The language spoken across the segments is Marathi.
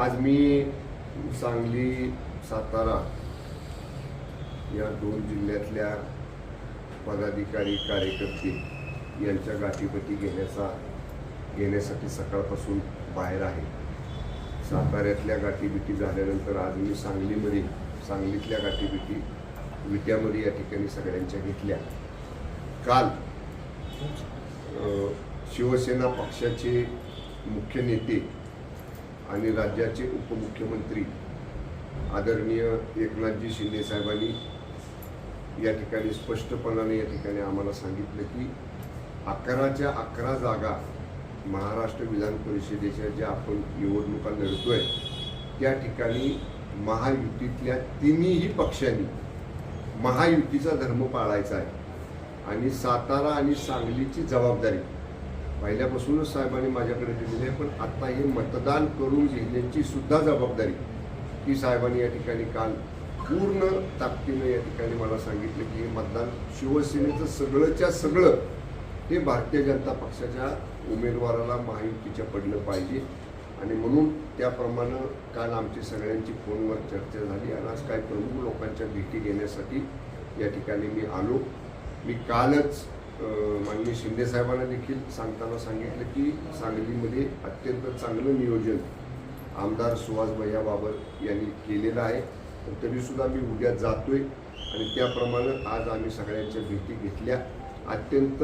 आज मी सांगली सातारा या दोन जिल्ह्यातल्या पदाधिकारी कार्यकर्ते यांच्या गाठीभेटी घेण्यासाठी सकाळपासून बाहेर आहे. साताऱ्यातल्या गाठीभेटी झाल्यानंतर आज मी सांगलीतल्या गाठीभेटी विट्यामध्ये या ठिकाणी सगळ्यांच्या घेतल्या. काल शिवसेना पक्षाचे मुख्य नेते आणि राज्याचे उपमुख्यमंत्री आदरणीय एकनाथजी शिंदे साहेबांनी या ठिकाणी स्पष्टपणाने या ठिकाणी आम्हाला सांगितलं की 11च्या 11 जागा महाराष्ट्र विधान परिषदेच्या ज्या आपण निवडणुका लढतोय त्या ठिकाणी महायुतीतल्या तिन्ही पक्षांनी महायुतीचा धर्म पाळायचा आहे आणि सातारा आणि सांगलीची जबाबदारी पहिल्यापासूनच साहेबांनी माझ्याकडे दिलेली आहे. पण आता हे मतदान करून घेण्याची सुद्धा जबाबदारी ही साहेबांनी या ठिकाणी काल पूर्ण ताकदीनं या ठिकाणी मला सांगितलं की हे मतदान शिवसेनेचं सगळंच्या सगळं हे भारतीय जनता पक्षाच्या उमेदवाराला महायुतीच्या पडलं पाहिजे आणि म्हणून त्याप्रमाणे काल आमची सगळ्यांची फोनवर चर्चा झाली आणि आज काही प्रमुख लोकांच्या भेटी घेण्यासाठी या ठिकाणी मी आलो. मी कालच माननीय शिंदे साहेबांना देखील सांगताना सांगितलं की सांगलीमध्ये अत्यंत चांगलं नियोजन आमदार सुहास भैया बाबर यांनी केलेलं आहे. पण तरीसुद्धा मी उद्या जातोय आणि त्याप्रमाणे आज आम्ही सगळ्यांच्या भेटी घेतल्या. अत्यंत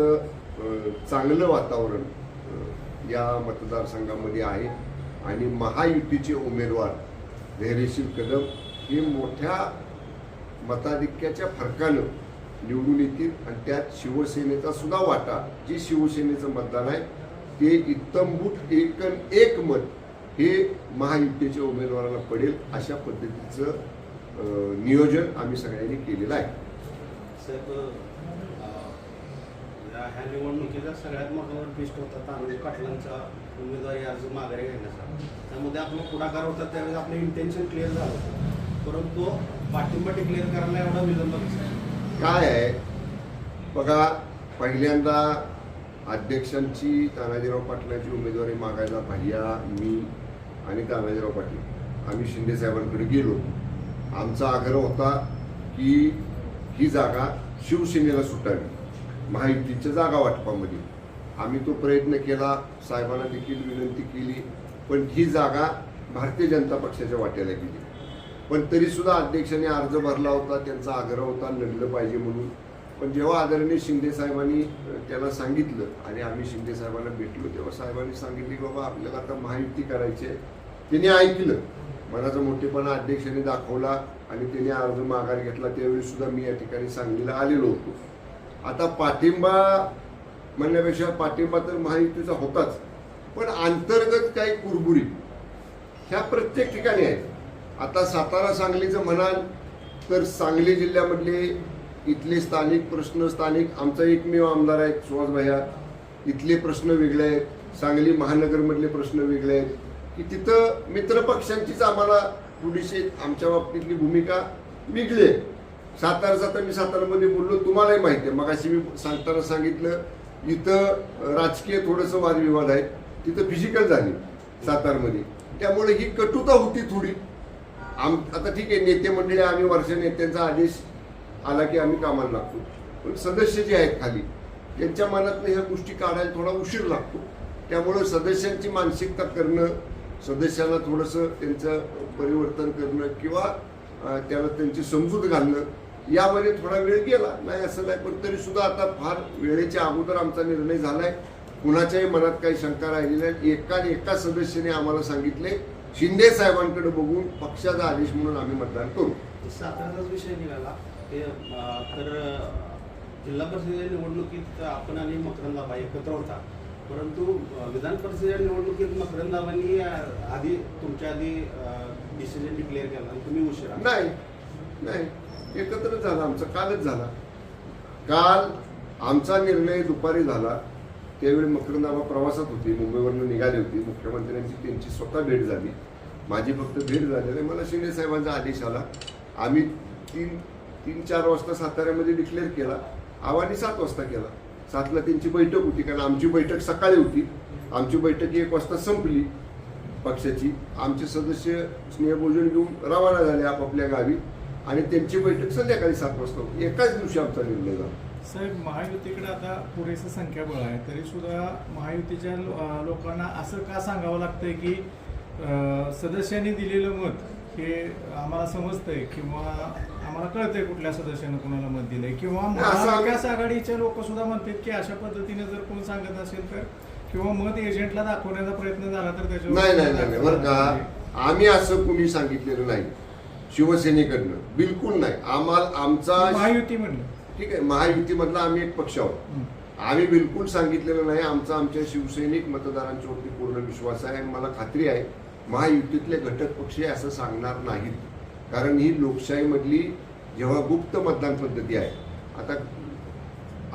चांगलं वातावरण या मतदारसंघामध्ये आहे आणि महायुतीचे उमेदवार धैर्यशील कदम हे मोठ्या मताधिक्याच्या फरकानं निवडून येतील आणि त्यात शिवसेनेचा सुद्धा वाटा जे शिवसेनेचं मतदान आहे ते इत्तंभूत एक मत हे महायुतीच्या उमेदवाराला पडेल अशा पद्धतीचं नियोजन आम्ही सगळ्यांनी केलेलं आहे. साहेब, ह्या निवडणुकीचा सगळ्यात मोठा ट्विस्ट होता तानाजी पाटलांचा उमेदवारी अर्ज माघारी घेण्याचा. त्यामध्ये आपला पुढाकार होता त्यावेळेस आपलं इंटेन्शन क्लिअर झालं होतं, परंतु पाठिंबा डिक्लेअर करायला एवढा विलंब काय आहे बघा. पहिल्यांदा अध्यक्षांची तानाजीराव पाटलांची उमेदवारी मागायला भैया, मी आणि तानाजीराव पाटील आम्ही शिंदे साहेबांकडे गेलो. आमचा आग्रह होता की ही जागा शिवसेनेला सुटावी महायुतीच्या जागा वाटपामध्ये. आम्ही तो प्रयत्न केला, साहेबांना देखील विनंती केली, पण ही जागा भारतीय जनता पक्षाच्या वाट्याला गेली. पण तरीसुद्धा अध्यक्षांनी अर्ज भरला होता, त्यांचा आग्रह होता लढलं पाहिजे म्हणून. पण जेव्हा आदरणीय शिंदे साहेबांनी त्यांना सांगितलं आणि आम्ही शिंदे साहेबांना भेटलो तेव्हा साहेबांनी सांगितले की बाबा आपल्याला आता महायुती करायची आहे. त्यांनी ऐकलं, मनाचा मोठेपणा अध्यक्षांनी दाखवला आणि त्यांनी अर्ज माघार घेतला. त्यावेळी सुद्धा मी या ठिकाणी सांगलीला आलेलो होतो. आता पाठिंबा म्हणण्यापेक्षा पाठिंबा तर महायुतीचा होताच, पण अंतर्गत काही कुरबुरी ह्या प्रत्येक ठिकाणी आहेत. आता सातारा सांगलीचं म्हणाल तर सांगली जिल्ह्यामधले इथले स्थानिक प्रश्न आमचा एकमेव आमदार आहे सुहास भैया, इथले प्रश्न वेगळे आहेत. सांगली महानगरमधले प्रश्न वेगळे आहेत की तिथं मित्रपक्षांचीच आम्हाला थोडीशी आमच्या बाबतीतली भूमिका वेगळी आहे. सातारा मी सातारामध्ये बोललो, तुम्हालाही माहिती आहे. मग अशी मी सांगताना सांगितलं इथं राजकीय थोडंसं वादविवाद आहे, तिथं फिजिकल झाली सातारमध्ये, त्यामुळे ही कटुता होती थोडी. आता ठीक आहे, नेते मंडळी आम्ही वर्ष नेत्यांचा आदेश आला की आम्ही कामाला लागतो, पण सदस्य जे आहेत खाली त्यांच्या मनातनं ह्या गोष्टी काढायला थोडा उशीर लागतो. त्यामुळं सदस्यांची मानसिकता करणं, सदस्यांना थोडंसं त्यांचं परिवर्तन करणं किंवा त्याला त्यांची समजूत घालणं यामध्ये थोडा वेळ गेला नाही असं नाही. पण तरीसुद्धा आता फार वेळेच्या अगोदर आमचा निर्णय झाला आहे. कुणाच्याही मनात काही शंका राहिलेली नाही. एका सदस्याने आम्हाला सांगितले शिंदे साहेबांकडे बघून पक्षाचा आदेश म्हणून आम्ही मतदान करू. साताराचाच विषय निघाला तर जिल्हा परिषदेच्या निवडणुकीत आपण आणि मकरंदाबा एकत्र होता, परंतु विधान परिषदेच्या निवडणुकीत मकरंदाबांनी आधी तुमच्या आधी डिसिजन डिक्लेअर केला आणि तुम्ही उशिरा. नाही एकत्रच झाला आमचा, कालच झाला. काल आमचा निर्णय दुपारी झाला. त्यावेळी मकरंदाबा प्रवासात होती, मुंबईवरून निघाली होती. मुख्यमंत्र्यांची त्यांची स्वतः भेट झाली, माझी फक्त भेट झालेली. मला शिंदे साहेबांचा आदेश आला. आम्ही 3-4 वाजता साताऱ्यामध्ये डिक्लेअर केला. आव्हानी 7 वाजता केला. 7ला त्यांची बैठक होती, कारण आमची बैठक सकाळी होती. आमची बैठक 1 वाजता संपली. पक्षाची आमचे सदस्य स्नेहभोजन घेऊन रवाना झाले आपापल्या गावी आणि त्यांची बैठक संध्याकाळी 7 वाजता होती. एकाच दिवशी आमचा निर्णय झाला. साहेब, महायुतीकडे आता पुरेसं संख्याबळ आहे, तरी सुद्धा महायुतीच्या लोकांना असं का सांगावं लागतंय की सदस्यांनी दिलेलं मत हे आम्हाला समजतंय किंवा आम्हाला कळतंय कुठल्या सदस्यानं कोणाला मत दिलंय, किंवा महाविकास आघाडीचे लोक सुद्धा म्हणतात की अशा पद्धतीने जर कोण सांगत असेल तर किंवा मत एजंटला दाखवण्याचा प्रयत्न झाला तर त्याच्यावर नाही बरं का, आम्ही असं कुणी सांगितलेलं नाही शिवसेनेकडनं, बिलकुल नाही. आमचा महायुती म्हणलं, ठीक आहे, महायुतीमधला आम्ही एक पक्ष आहोत. आम्ही बिलकुल सांगितलेलं नाही. आमच्या शिवसैनिक मतदारांच्यावरती पूर्ण विश्वास आहे आणि मला खात्री आहे महायुतीतले घटक पक्ष असं सांगणार नाहीत. कारण ही लोकशाहीमधली जेव्हा गुप्त मतदान पद्धती आहे, आता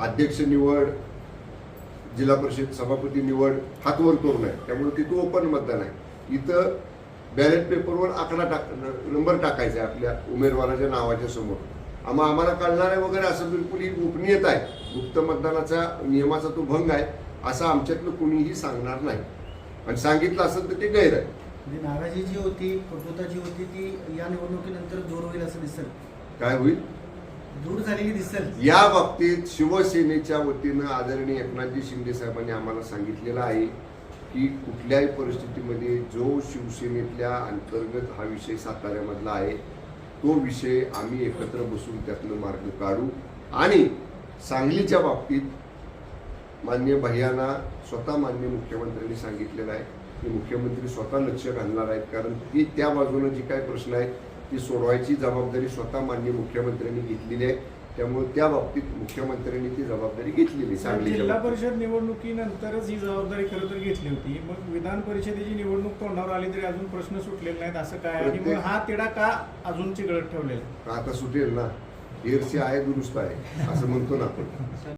अध्यक्ष निवड, जिल्हा परिषद सभापती निवड हातवर करून आहे, त्यामुळे तिथं ओपन मतदान आहे. इथं बॅलेट पेपरवर नंबर टाकायचा आहे आपल्या उमेदवाराच्या नावाच्या समोर. आम्हाला कळणार आहे वगैरे असं बिलकुल ही गोपनीयता आहे, गुप्त मतदानाचा नियमाचा तो भंग आहे असं आमच्यातलं कुणीही सांगणार नाही. आणि सांगितलं असेल तर ते गैर आहे. म्हणजे नाराजी जी होती, कटुता जी होती ती या निवडणुकीनंतर दूर होईल असं दिसेल. काय होईल? दूर झालेली दिसेल. या बाबतीत शिवसेनेच्या वतीनं आदरणीय एकनाथजी शिंदे साहेबांनी आम्हाला सांगितलेलं आहे की कुठल्याही परिस्थितीमध्ये जो शिवसेनेतल्या अंतर्गत हा विषय साताऱ्यामधला आहे तो विषय आम्ही एकत्र बसून त्यातनं मार्ग काढू. आणि सांगलीच्या बाबतीत माननीय भैयांना स्वतः माननीय मुख्यमंत्र्यांनी सांगितलेलं आहे की मुख्यमंत्री स्वतः लक्ष घालणार आहेत, कारण ती त्या बाजूनं जी काही प्रश्न आहेत ती सोडवायची जबाबदारी स्वतः माननीय मुख्यमंत्र्यांनी घेतलेली आहे. त्यामुळे त्या बाबतीत मुख्यमंत्र्यांनी ती जबाबदारी घेतलेली. जिल्हा परिषद निवडणुकीनंतरच ही जबाबदारी खरं तर घेतली होती. मग विधान परिषदेची निवडणूक तोंडावर आली तरी अजून प्रश्न सुटलेले नाहीत असं काय, आणि मग हा तिढा का अजून चिघळत ठेवलेला? आता सुटेल ना, हेरसे आहे दुरुस्त आहे असं म्हणतो ना आपण.